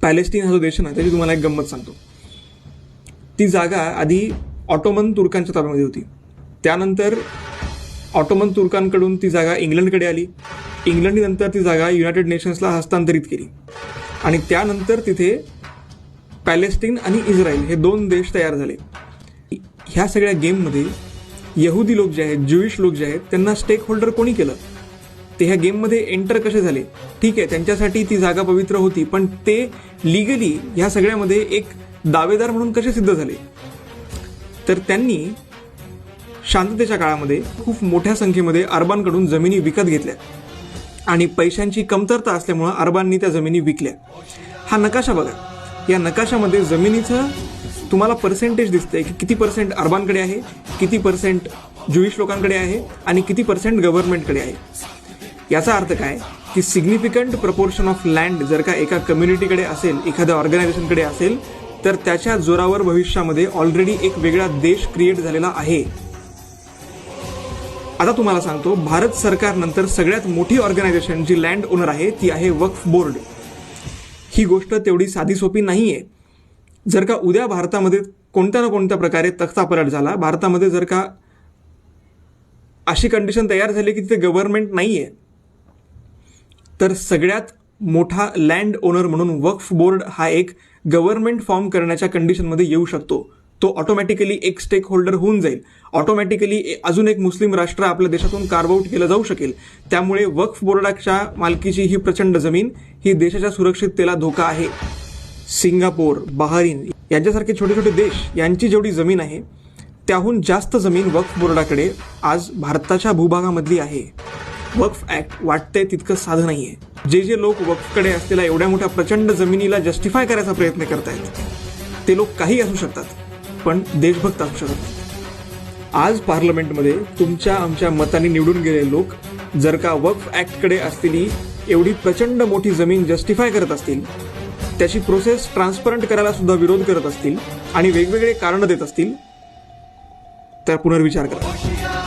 Palestine हा जो देश आहे ना, त्याची तुम्हाला एक गंमत सांगतो. ती जागा आधी ऑटोमन तुर्कांच्या ताब्यामध्ये होती. त्यानंतर ऑटोमन तुर्कांकडून ती जागा इंग्लंडकडे आली. इंग्लंडनंतर ती जागा युनायटेड नेशन्सला हस्तांतरित केली आणि त्यानंतर तिथे पॅलेस्टीन आणि इस्रायल हे 2 देश तयार झाले. ह्या सगळ्या गेममध्ये यहुदी लोक जे आहेत, ज्यूइश लोक जे आहेत, त्यांना स्टेक होल्डर कोणी केलं? ते ह्या गेममध्ये एंटर कसे झाले? ठीक आहे, त्यांच्यासाठी ती जागा पवित्र होती, पण ते लिगली ह्या सगळ्यामध्ये एक दावेदार म्हणून कसे सिद्ध झाले? तर त्यांनी शांततेच्या काळामध्ये खूप मोठ्या संख्येमध्ये अरबांकडून जमिनी विकत घेतल्या आणि पैशांची कमतरता असल्यामुळं अरबांनी त्या जमिनी विकल्या. हा नकाशा बघा. या नकाशामध्ये जमिनीचं तुम्हाला पर्सेंटेज दिसतंय की किती % अरबांकडे आहे, किती % ज्यूइश लोकांकडे आहे आणि किती % गव्हर्नमेंटकडे आहे. याचा अर्थ काय की सिग्निफिकंट प्रपोर्शन ऑफ लँड जर का एका कम्युनिटीकडे असेल, एखाद्या ऑर्गनायझेशनकडे असेल, तर त्याच्या जोरावर भविष्यामध्ये ऑलरेडी एक वेगळा देश क्रिएट झालेला आहे. आता तुम्हाला सांगतो, भारत सरकारनंतर सगळ्यात मोठी ऑर्गनायझेशन जी लँड ओनर आहे ती आहे वक्फ बोर्ड. ही गोष्ट तेवढी साधी सोपी नाहीये. जर का उद्या भारतामध्ये कोणत्या ना कोणत्या प्रकारे तख्तापलट झाला, भारतामध्ये जर का अशी कंडिशन तयार झाली की तिथे गव्हर्नमेंट नाहीये, तर सगळ्यात मोठा लँड ओनर म्हणून वक्फ बोर्ड हा एक गव्हर्नमेंट फॉर्म करण्याच्या कंडिशनमध्ये येऊ शकतो. तो ऑटोमॅटिकली एक स्टेक होल्डर होऊन जाईल. ऑटोमॅटिकली अजून एक मुस्लिम राष्ट्र आपल्या देशातून कार्व आउट केलं जाऊ शकेल. त्यामुळे वक्फ बोर्डाच्या मालकीची ही प्रचंड जमीन ही देशाच्या सुरक्षिततेला धोका आहे. सिंगापोर, बहारीन यांच्यासारखे छोटे छोटे देश यांची जेवढी जमीन आहे त्याहून जास्त जमीन वक्फ बोर्डाकडे आज भारताच्या भूभागामधली आहे. वक्फ ऍक्ट वाटतंय तितकं साधं नाहीये. जे लोक वक्फकडे असलेल्या एवढ्या मोठ्या प्रचंड जमिनीला जस्टिफाय करायचा प्रयत्न करतायत ते लोक काही असू शकतात, पण देशभक्त असू शकत नाही. आज पार्लमेंटमध्ये तुमच्या आमच्या मताने निवडून गेलेले लोक जर का वक्फ ऍक्टकडे असलेली एवढी प्रचंड मोठी जमीन जस्टिफाय करत असतील, त्याची प्रोसेस ट्रान्सपरंट करायला सुद्धा विरोध करत असतील आणि वेगवेगळे कारण देत असतील, तर पुनर्विचार करा.